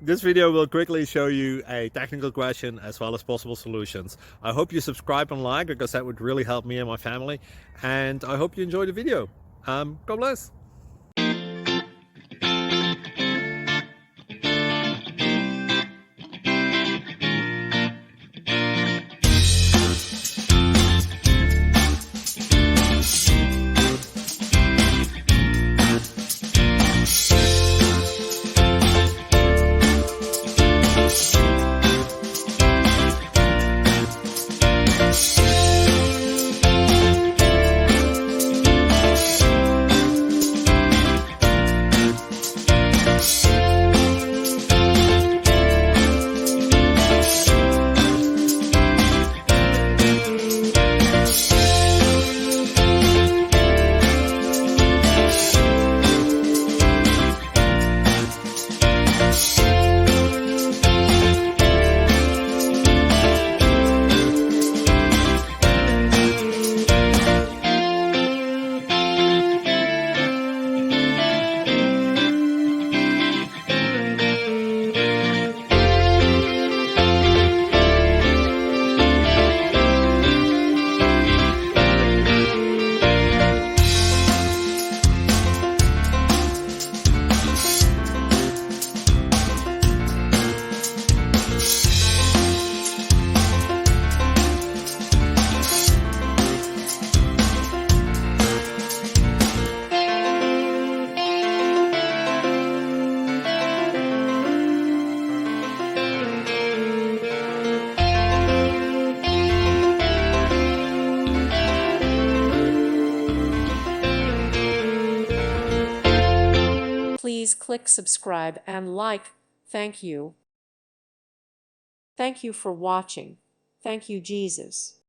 This video will quickly show you a technical question as well as possible solutions. I hope you subscribe and like because that would really help me and my family. And I hope you enjoy the video. God bless. Please click subscribe and like. Thank you. Thank you for watching. Thank you, Jesus.